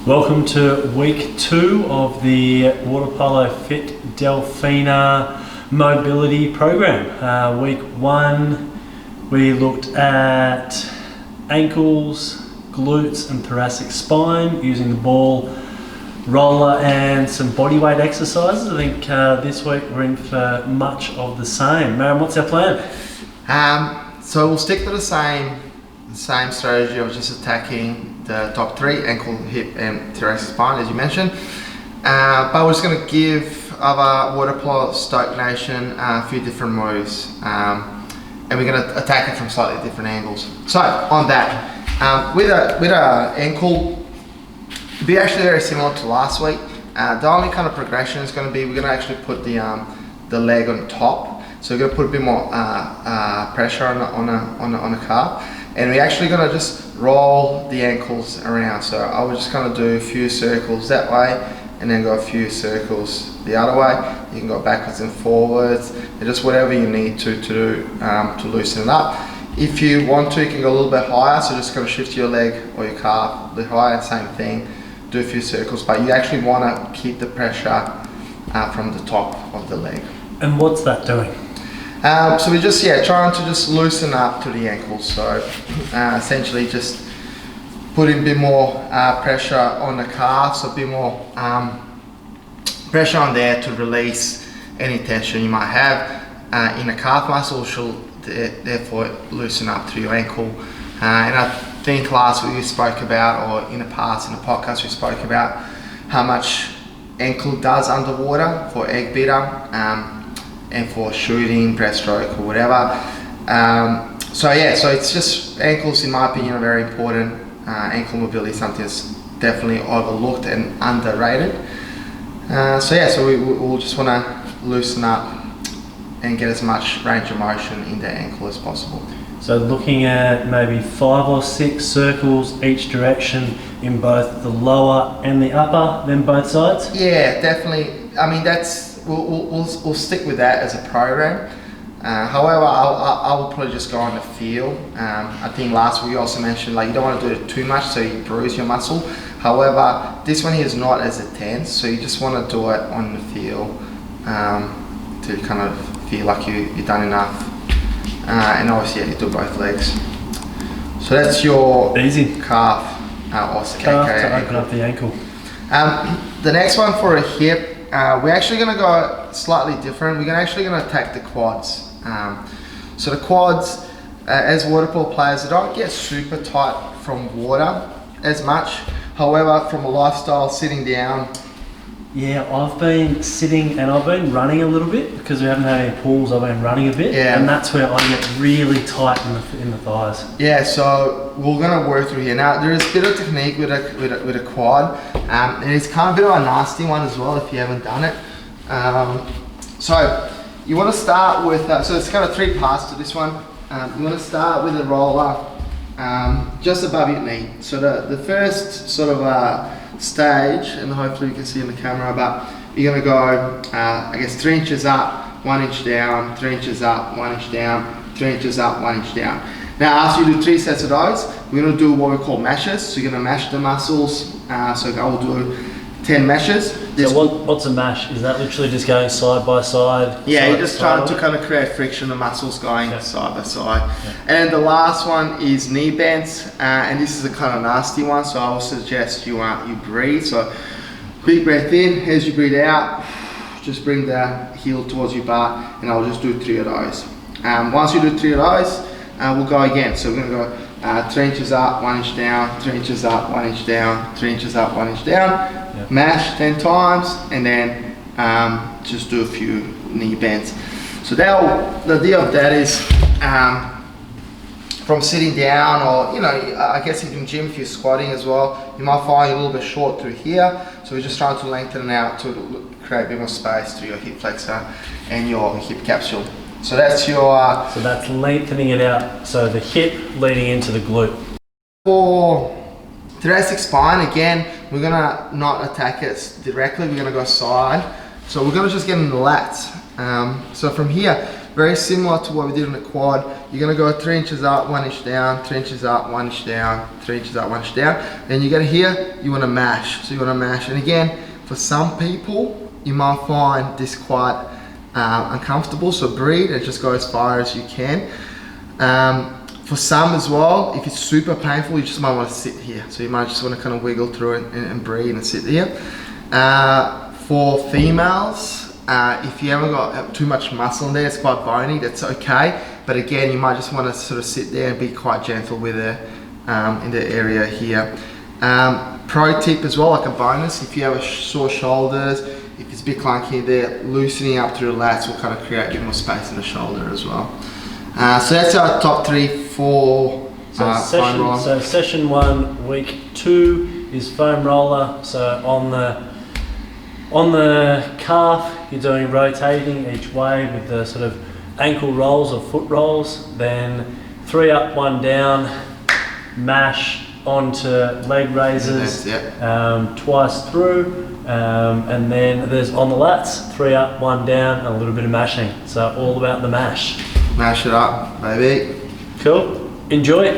Welcome to week 2 of the Water Polo Fit Delfina Mobility Program. Week 1 we looked at ankles, glutes and thoracic spine using the ball roller and some body weight exercises. I think this week we're in for much of the same. Maren, what's our plan? So we'll stick to the same strategy of just attacking the top 3, ankle, hip and thoracic spine as you mentioned. But we're just going to give our Water Polo Stoke Nation a few different moves. And we're going to attack it from slightly different angles. So on that, with a ankle, it'll be actually very similar to last week. The only kind of progression is going to be we're going to actually put the leg on top. So we're going to put a bit more pressure on a calf, and we're actually going to just roll the ankles around. So I was just going to do a few circles that way, and then go a few circles the other way. You can go backwards and forwards, and just whatever you need to do to loosen it up. If you want to, you can go a little bit higher. So just kind of shift your leg or your calf a bit higher. Same thing. Do a few circles, but you actually want to keep the pressure from the top of the leg. And what's that doing? So we're just trying to just loosen up to the ankles. So essentially just putting a bit more pressure on the calf, so a bit more pressure on there to release any tension you might have in the calf muscle, which will therefore loosen up through your ankle. And I think last week we spoke about, or in the past in the podcast we spoke about how much ankle does underwater for egg beater and for shooting, breaststroke or whatever. So it's just ankles, in my opinion, are very important. Ankle mobility is something that's definitely overlooked and underrated. So we'll just want to loosen up and get as much range of motion in the ankle as possible. So looking at maybe 5 or 6 circles each direction in both the lower and the upper, then both sides? Yeah, definitely. I mean, we'll stick with that as a program. However, I will probably just go on the feel. I think last week we also mentioned you don't want to do it too much so you bruise your muscle. However, this one here is not as intense, so you just want to do it on the feel to kind of feel like you've done enough. And obviously you do both legs. So that's your easy calf or calf to open up the ankle. The next one for a hip, we're actually going to go slightly different. We're actually going to attack the quads. So the quads, as water polo players, they don't get super tight from water as much. However, from a lifestyle, sitting down. Yeah, I've been sitting and I've been running a little bit because we haven't had any pools. I've been running a bit, and that's where I get really tight in the thighs. Yeah, so we're going to work through here. Now, there is a bit of technique with a quad, and it's kind of a bit of a nasty one as well if you haven't done it. So you want to start with, so it's kind of 3 parts to this one. You want to start with a roller just above your knee. So the first sort of stage, and hopefully you can see in the camera, but you're going to go I guess 3 inches up, 1 inch down, 3 inches up, 1 inch down, 3 inches up, 1 inch down. Now after you do 3 sets of those, we're going to do what we call meshes. So you're going to mash the muscles. So I will do 10 meshes. So what's a mash? Is that literally just going side by side? Yeah, you're just trying to kind of create friction, the muscles going side by side. Yeah. And the last one is knee bends, and this is a kind of nasty one, so I will suggest you breathe. So big breath in, as you breathe out, just bring the heel towards your butt, and I'll just do 3 of those. Once you do 3 of those, we'll go again. So we're going to go 3 inches up, 1 inch down, 3 inches up, 1 inch down, 3 inches up, 1 inch down. Yep. Mash 10 times, and then just do a few knee bends. So the idea of that is from sitting down, or I guess you can gym if you're squatting as well, you might find you're a little bit short through here. So we're just trying to lengthen it out to create a bit more space through your hip flexor and your hip capsule. So that's your so that's lengthening it out, so the hip leading into the glute. For thoracic spine, again, we're gonna not attack it directly, we're gonna go side. So we're gonna just get in the lats. So from here, very similar to what we did on the quad. You're gonna go 3 inches up, 1 inch down, 3 inches up, 1 inch down, 3 inches up, 1 inch down. Then you get here, you wanna mash. So you wanna mash. And again, for some people, you might find this quite uncomfortable, so breathe and just go as far as you can. For some as well, if it's super painful, you just might want to sit here. So you might just want to kind of wiggle through it and breathe and sit here. For females, if you haven't got too much muscle in there, it's quite bony, that's okay. But again, you might just want to sort of sit there and be quite gentle with it in the area here. Pro tip as well, like a bonus, if you have sore shoulders, if it's a bit clunky there, loosening up through the lats will kind of create a bit more space in the shoulder as well. So that's our top 3 for foam roller. So session 1, week 2 is foam roller. So on the calf, you're doing rotating each way with the sort of ankle rolls or foot rolls. Then 3 up, 1 down, mash onto leg raises twice through. And then there's on the lats, 3 up, 1 down, and a little bit of mashing. So all about the mash. Mash it up, baby. Cool. Enjoy it.